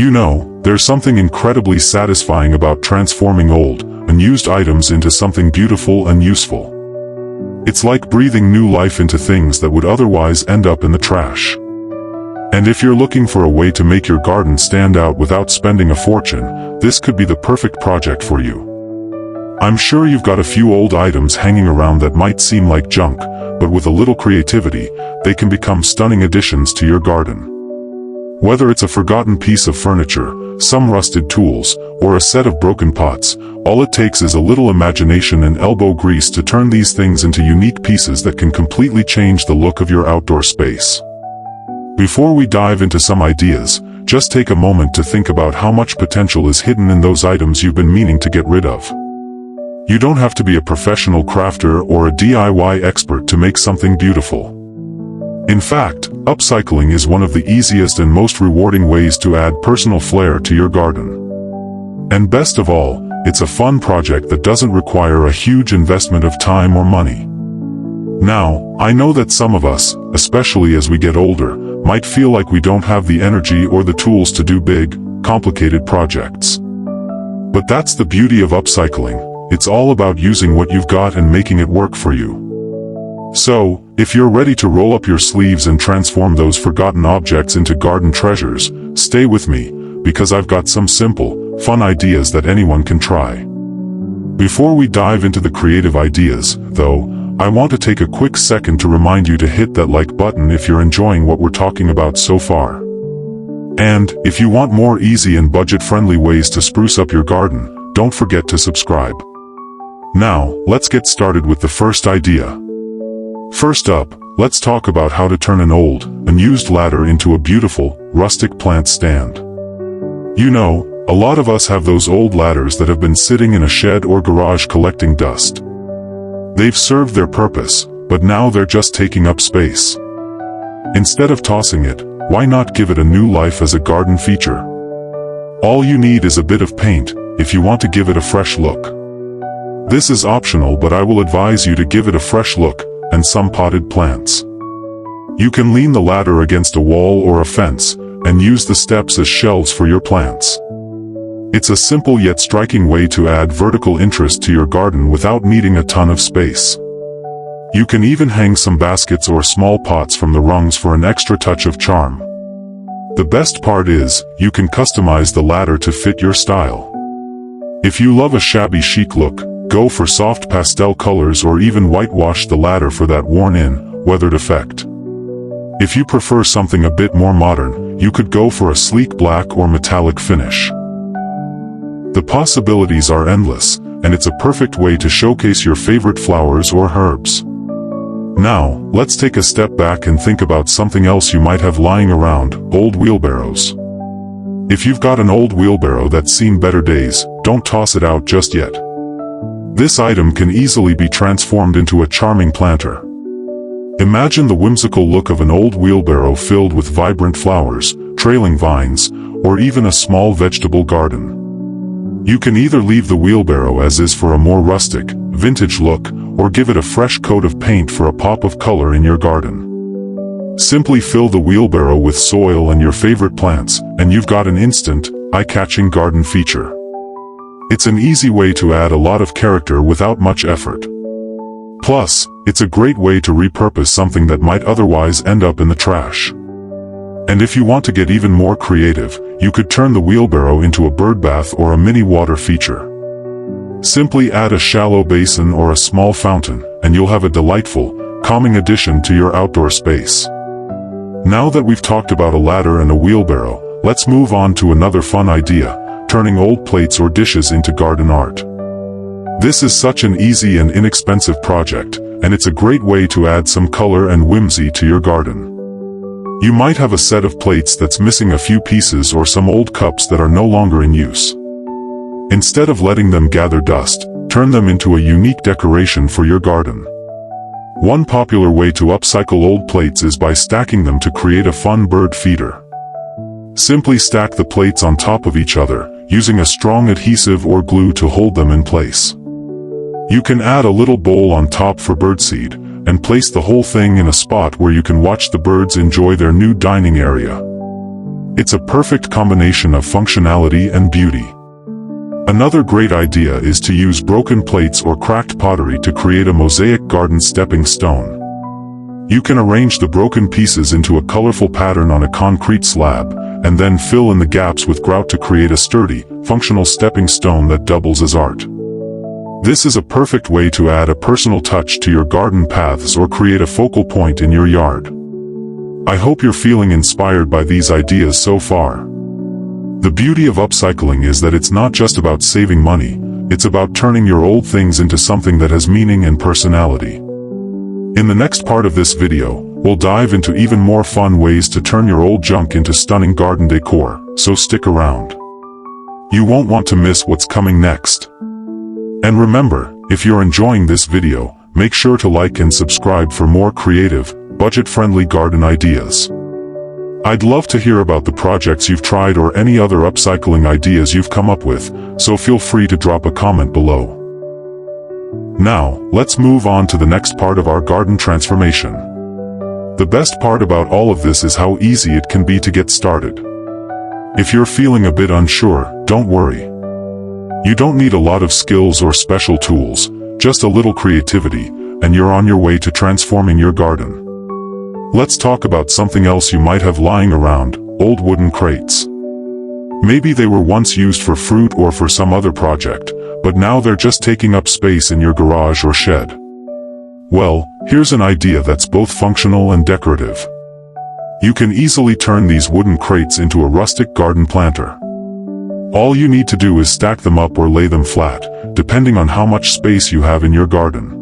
You know, there's something incredibly satisfying about transforming old, unused items into something beautiful and useful. It's like breathing new life into things that would otherwise end up in the trash. And if you're looking for a way to make your garden stand out without spending a fortune, this could be the perfect project for you. I'm sure you've got a few old items hanging around that might seem like junk, but with a little creativity, they can become stunning additions to your garden. Whether it's a forgotten piece of furniture, some rusted tools, or a set of broken pots, all it takes is a little imagination and elbow grease to turn these things into unique pieces that can completely change the look of your outdoor space. Before we dive into some ideas, just take a moment to think about how much potential is hidden in those items you've been meaning to get rid of. You don't have to be a professional crafter or a DIY expert to make something beautiful. In fact, upcycling is one of the easiest and most rewarding ways to add personal flair to your garden. And best of all, it's a fun project that doesn't require a huge investment of time or money. Now, I know that some of us, especially as we get older, might feel like we don't have the energy or the tools to do big, complicated projects. But that's the beauty of upcycling. It's all about using what you've got and making it work for you. So, if you're ready to roll up your sleeves and transform those forgotten objects into garden treasures, stay with me, because I've got some simple, fun ideas that anyone can try. Before we dive into the creative ideas, though, I want to take a quick second to remind you to hit that like button if you're enjoying what we're talking about so far. And, if you want more easy and budget-friendly ways to spruce up your garden, don't forget to subscribe. Now, let's get started with the first idea. First up, let's talk about how to turn an old, unused ladder into a beautiful, rustic plant stand. You know, a lot of us have those old ladders that have been sitting in a shed or garage collecting dust. They've served their purpose, but now they're just taking up space. Instead of tossing it, why not give it a new life as a garden feature? All you need is a bit of paint, if you want to give it a fresh look. This is optional, but I will advise you to give it a fresh look, and some potted plants. You can lean the ladder against a wall or a fence, and use the steps as shelves for your plants. It's a simple yet striking way to add vertical interest to your garden without needing a ton of space. You can even hang some baskets or small pots from the rungs for an extra touch of charm. The best part is, you can customize the ladder to fit your style. If you love a shabby chic look, go for soft pastel colors or even whitewash the ladder for that worn-in, weathered effect. If you prefer something a bit more modern, you could go for a sleek black or metallic finish. The possibilities are endless, and it's a perfect way to showcase your favorite flowers or herbs. Now, let's take a step back and think about something else you might have lying around: old wheelbarrows. If you've got an old wheelbarrow that's seen better days, don't toss it out just yet. This item can easily be transformed into a charming planter. Imagine the whimsical look of an old wheelbarrow filled with vibrant flowers, trailing vines, or even a small vegetable garden. You can either leave the wheelbarrow as is for a more rustic, vintage look, or give it a fresh coat of paint for a pop of color in your garden. Simply fill the wheelbarrow with soil and your favorite plants, and you've got an instant, eye-catching garden feature. It's an easy way to add a lot of character without much effort. Plus, it's a great way to repurpose something that might otherwise end up in the trash. And if you want to get even more creative, you could turn the wheelbarrow into a bird bath or a mini water feature. Simply add a shallow basin or a small fountain, and you'll have a delightful, calming addition to your outdoor space. Now that we've talked about a ladder and a wheelbarrow, let's move on to another fun idea: turning old plates or dishes into garden art. This is such an easy and inexpensive project, and it's a great way to add some color and whimsy to your garden. You might have a set of plates that's missing a few pieces or some old cups that are no longer in use. Instead of letting them gather dust, turn them into a unique decoration for your garden. One popular way to upcycle old plates is by stacking them to create a fun bird feeder. Simply stack the plates on top of each other, using a strong adhesive or glue to hold them in place. You can add a little bowl on top for birdseed, and place the whole thing in a spot where you can watch the birds enjoy their new dining area. It's a perfect combination of functionality and beauty. Another great idea is to use broken plates or cracked pottery to create a mosaic garden stepping stone. You can arrange the broken pieces into a colorful pattern on a concrete slab, and then fill in the gaps with grout to create a sturdy, functional stepping stone that doubles as art. This is a perfect way to add a personal touch to your garden paths or create a focal point in your yard. I hope you're feeling inspired by these ideas so far. The beauty of upcycling is that it's not just about saving money, it's about turning your old things into something that has meaning and personality. In the next part of this video, we'll dive into even more fun ways to turn your old junk into stunning garden decor, so stick around. You won't want to miss what's coming next. And remember, if you're enjoying this video, make sure to like and subscribe for more creative, budget-friendly garden ideas. I'd love to hear about the projects you've tried or any other upcycling ideas you've come up with, so feel free to drop a comment below. Now, let's move on to the next part of our garden transformation. The best part about all of this is how easy it can be to get started. If you're feeling a bit unsure, don't worry. You don't need a lot of skills or special tools, just a little creativity, and you're on your way to transforming your garden. Let's talk about something else you might have lying around: old wooden crates. Maybe they were once used for fruit or for some other project, but now they're just taking up space in your garage or shed. Well, here's an idea that's both functional and decorative. You can easily turn these wooden crates into a rustic garden planter. All you need to do is stack them up or lay them flat, depending on how much space you have in your garden.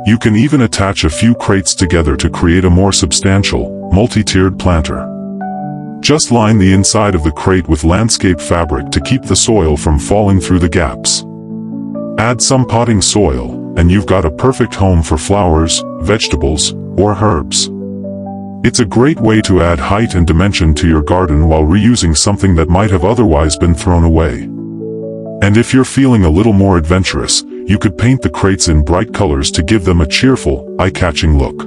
You can even attach a few crates together to create a more substantial, multi-tiered planter. Just line the inside of the crate with landscape fabric to keep the soil from falling through the gaps. Add some potting soil, and you've got a perfect home for flowers, vegetables, or herbs. It's a great way to add height and dimension to your garden while reusing something that might have otherwise been thrown away. And if you're feeling a little more adventurous, you could paint the crates in bright colors to give them a cheerful, eye-catching look.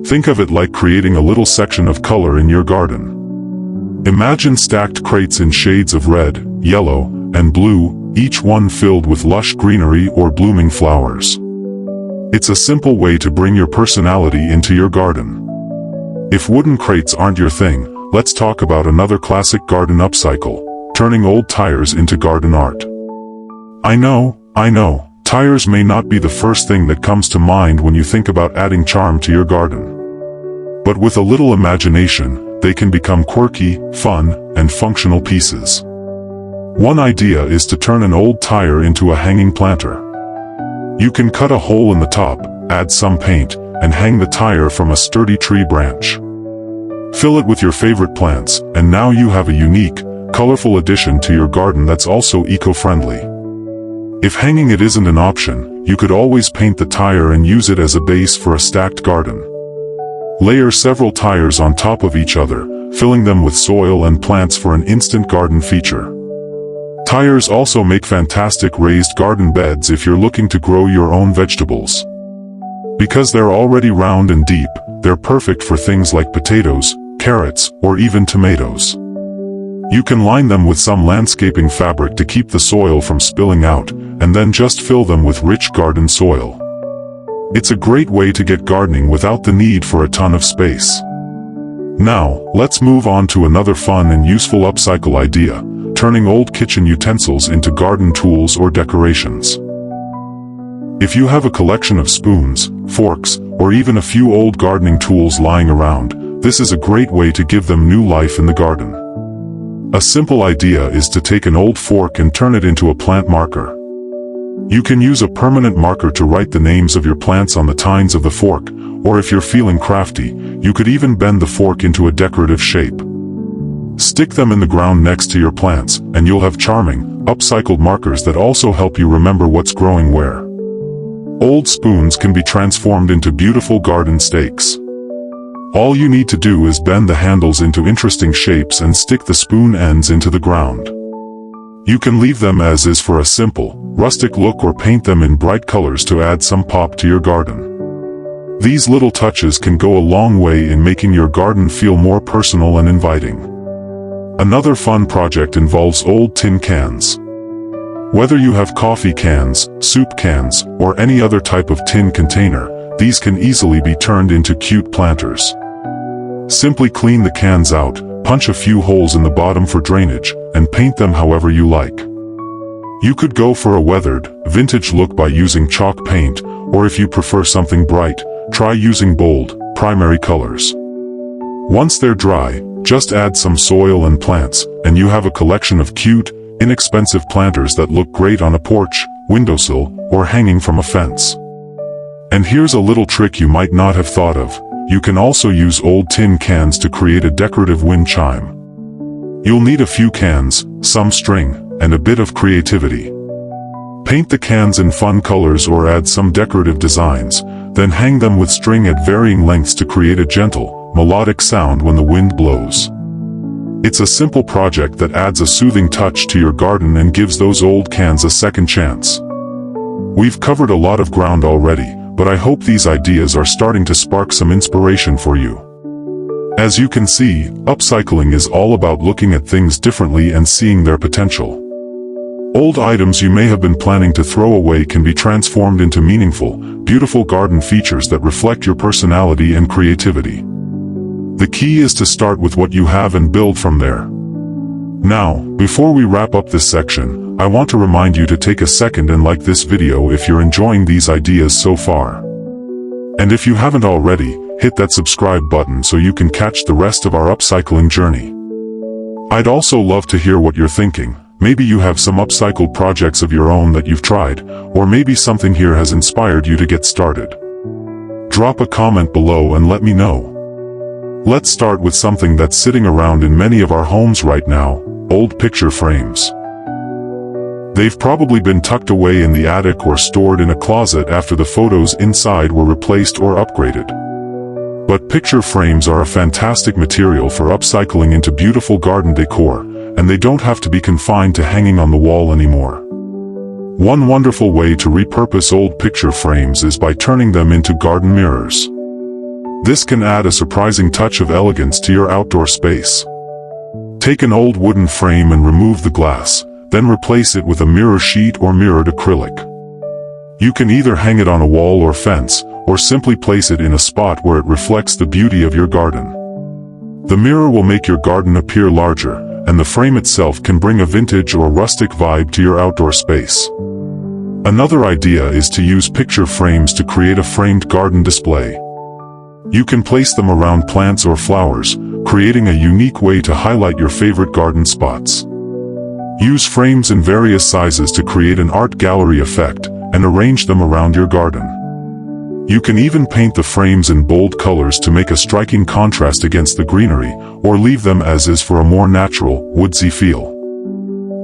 Think of it like creating a little section of color in your garden. Imagine stacked crates in shades of red, yellow, and blue, each one filled with lush greenery or blooming flowers. It's a simple way to bring your personality into your garden. If wooden crates aren't your thing, let's talk about another classic garden upcycle: turning old tires into garden art. I know, tires may not be the first thing that comes to mind when you think about adding charm to your garden. But with a little imagination, they can become quirky, fun, and functional pieces. One idea is to turn an old tire into a hanging planter. You can cut a hole in the top, add some paint, and hang the tire from a sturdy tree branch. Fill it with your favorite plants, and now you have a unique, colorful addition to your garden that's also eco-friendly. If hanging it isn't an option, you could always paint the tire and use it as a base for a stacked garden. Layer several tires on top of each other, filling them with soil and plants for an instant garden feature. Tires also make fantastic raised garden beds if you're looking to grow your own vegetables. Because they're already round and deep, they're perfect for things like potatoes, carrots, or even tomatoes. You can line them with some landscaping fabric to keep the soil from spilling out, and then just fill them with rich garden soil. It's a great way to get gardening without the need for a ton of space. Now, let's move on to another fun and useful upcycle idea: turning old kitchen utensils into garden tools or decorations. If you have a collection of spoons, forks, or even a few old gardening tools lying around, this is a great way to give them new life in the garden. A simple idea is to take an old fork and turn it into a plant marker. You can use a permanent marker to write the names of your plants on the tines of the fork, or if you're feeling crafty, you could even bend the fork into a decorative shape. Stick them in the ground next to your plants, and you'll have charming, upcycled markers that also help you remember what's growing where. Old spoons can be transformed into beautiful garden stakes. All you need to do is bend the handles into interesting shapes and stick the spoon ends into the ground. You can leave them as is for a simple, rustic look or paint them in bright colors to add some pop to your garden. These little touches can go a long way in making your garden feel more personal and inviting. Another fun project involves old tin cans. Whether you have coffee cans, soup cans, or any other type of tin container, these can easily be turned into cute planters. Simply clean the cans out, punch a few holes in the bottom for drainage, and paint them however you like. You could go for a weathered, vintage look by using chalk paint, or if you prefer something bright, try using bold, primary colors. Once they're dry, just add some soil and plants, and you have a collection of cute, inexpensive planters that look great on a porch, windowsill, or hanging from a fence. And here's a little trick you might not have thought of. You can also use old tin cans to create a decorative wind chime. You'll need a few cans, some string, and a bit of creativity. Paint the cans in fun colors or add some decorative designs, then hang them with string at varying lengths to create a gentle, melodic sound when the wind blows. It's a simple project that adds a soothing touch to your garden and gives those old cans a second chance. We've covered a lot of ground already, but I hope these ideas are starting to spark some inspiration for you. As you can see, upcycling is all about looking at things differently and seeing their potential. Old items you may have been planning to throw away can be transformed into meaningful, beautiful garden features that reflect your personality and creativity. The key is to start with what you have and build from there. Now, before we wrap up this section, I want to remind you to take a second and like this video if you're enjoying these ideas so far. And if you haven't already, hit that subscribe button so you can catch the rest of our upcycling journey. I'd also love to hear what you're thinking. Maybe you have some upcycled projects of your own that you've tried, or maybe something here has inspired you to get started. Drop a comment below and let me know. Let's start with something that's sitting around in many of our homes right now: old picture frames. They've probably been tucked away in the attic or stored in a closet after the photos inside were replaced or upgraded. But picture frames are a fantastic material for upcycling into beautiful garden decor, and they don't have to be confined to hanging on the wall anymore. One wonderful way to repurpose old picture frames is by turning them into garden mirrors. This can add a surprising touch of elegance to your outdoor space. Take an old wooden frame and remove the glass, then replace it with a mirror sheet or mirrored acrylic. You can either hang it on a wall or fence, or simply place it in a spot where it reflects the beauty of your garden. The mirror will make your garden appear larger, and the frame itself can bring a vintage or rustic vibe to your outdoor space. Another idea is to use picture frames to create a framed garden display. You can place them around plants or flowers, creating a unique way to highlight your favorite garden spots. Use frames in various sizes to create an art gallery effect, and arrange them around your garden. You can even paint the frames in bold colors to make a striking contrast against the greenery, or leave them as is for a more natural, woodsy feel.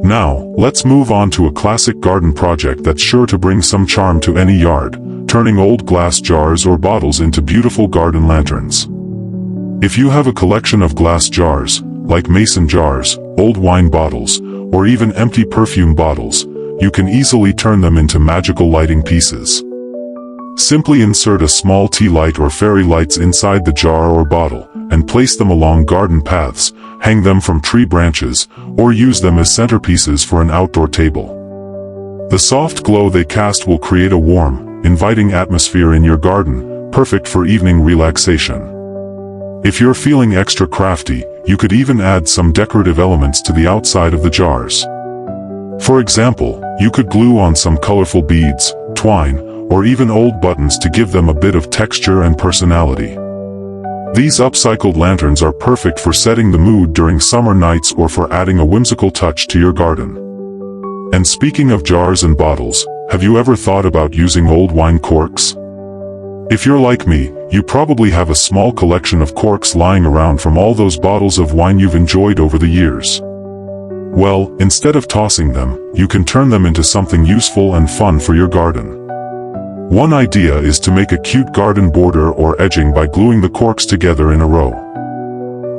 Now, let's move on to a classic garden project that's sure to bring some charm to any yard: turning old glass jars or bottles into beautiful garden lanterns. If you have a collection of glass jars, like mason jars, old wine bottles, or even empty perfume bottles, you can easily turn them into magical lighting pieces. Simply insert a small tea light or fairy lights inside the jar or bottle, and place them along garden paths, hang them from tree branches, or use them as centerpieces for an outdoor table. The soft glow they cast will create a warm, inviting atmosphere in your garden, perfect for evening relaxation. If you're feeling extra crafty, you could even add some decorative elements to the outside of the jars. For example, you could glue on some colorful beads, twine, or even old buttons to give them a bit of texture and personality. These upcycled lanterns are perfect for setting the mood during summer nights or for adding a whimsical touch to your garden. And speaking of jars and bottles, have you ever thought about using old wine corks? If you're like me, you probably have a small collection of corks lying around from all those bottles of wine you've enjoyed over the years. Well, instead of tossing them, you can turn them into something useful and fun for your garden. One idea is to make a cute garden border or edging by gluing the corks together in a row.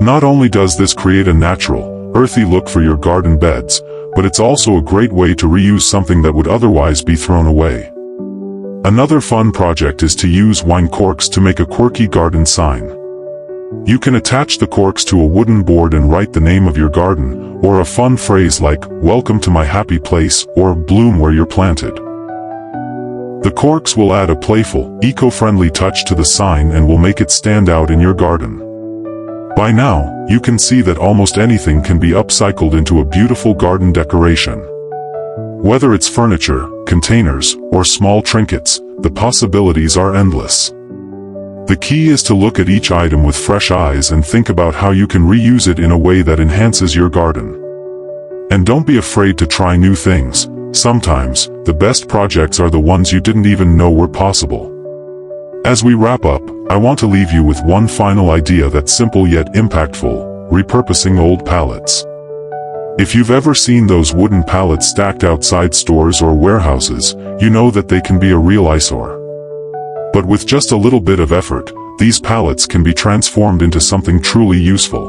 Not only does this create a natural, earthy look for your garden beds, but it's also a great way to reuse something that would otherwise be thrown away. Another fun project is to use wine corks to make a quirky garden sign. You can attach the corks to a wooden board and write the name of your garden, or a fun phrase like, "Welcome to my happy place," or "Bloom where you're planted." The corks will add a playful, eco-friendly touch to the sign and will make it stand out in your garden. By now, you can see that almost anything can be upcycled into a beautiful garden decoration. Whether it's furniture, containers, or small trinkets, the possibilities are endless. The key is to look at each item with fresh eyes and think about how you can reuse it in a way that enhances your garden. And don't be afraid to try new things. Sometimes, the best projects are the ones you didn't even know were possible. As we wrap up, I want to leave you with one final idea that's simple yet impactful: repurposing old pallets. If you've ever seen those wooden pallets stacked outside stores or warehouses, you know that they can be a real eyesore. But with just a little bit of effort, these pallets can be transformed into something truly useful.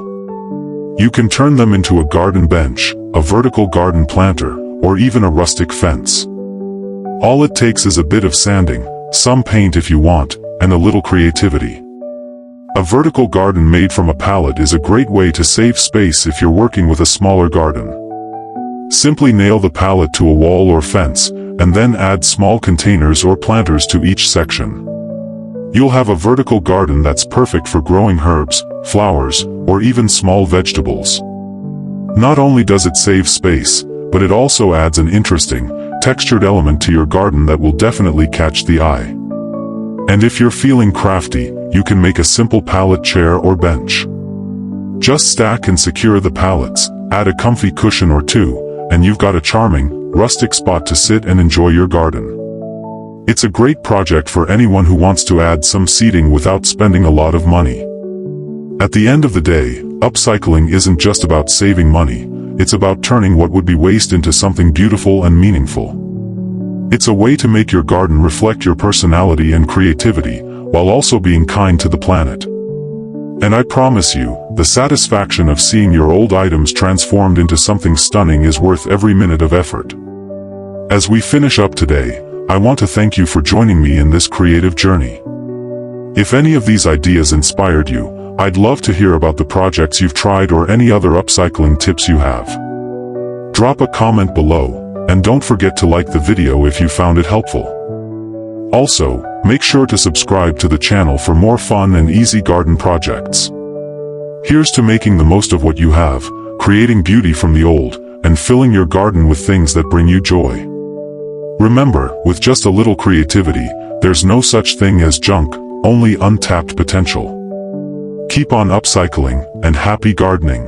You can turn them into a garden bench, a vertical garden planter, or even a rustic fence. All it takes is a bit of sanding, some paint if you want, and a little creativity. A vertical garden made from a pallet is a great way to save space if you're working with a smaller garden. Simply nail the pallet to a wall or fence, and then add small containers or planters to each section. You'll have a vertical garden that's perfect for growing herbs, flowers, or even small vegetables. Not only does it save space, but it also adds an interesting, textured element to your garden that will definitely catch the eye. And if you're feeling crafty, you can make a simple pallet chair or bench. Just stack and secure the pallets, add a comfy cushion or two, and you've got a charming, rustic spot to sit and enjoy your garden. It's a great project for anyone who wants to add some seating without spending a lot of money. At the end of the day, upcycling isn't just about saving money, it's about turning what would be waste into something beautiful and meaningful. It's a way to make your garden reflect your personality and creativity, while also being kind to the planet. And I promise you, the satisfaction of seeing your old items transformed into something stunning is worth every minute of effort. As we finish up today, I want to thank you for joining me in this creative journey. If any of these ideas inspired you, I'd love to hear about the projects you've tried or any other upcycling tips you have. Drop a comment below, and don't forget to like the video if you found it helpful. Also, make sure to subscribe to the channel for more fun and easy garden projects. Here's to making the most of what you have, creating beauty from the old, and filling your garden with things that bring you joy. Remember, with just a little creativity, there's no such thing as junk, only untapped potential. Keep on upcycling, and happy gardening.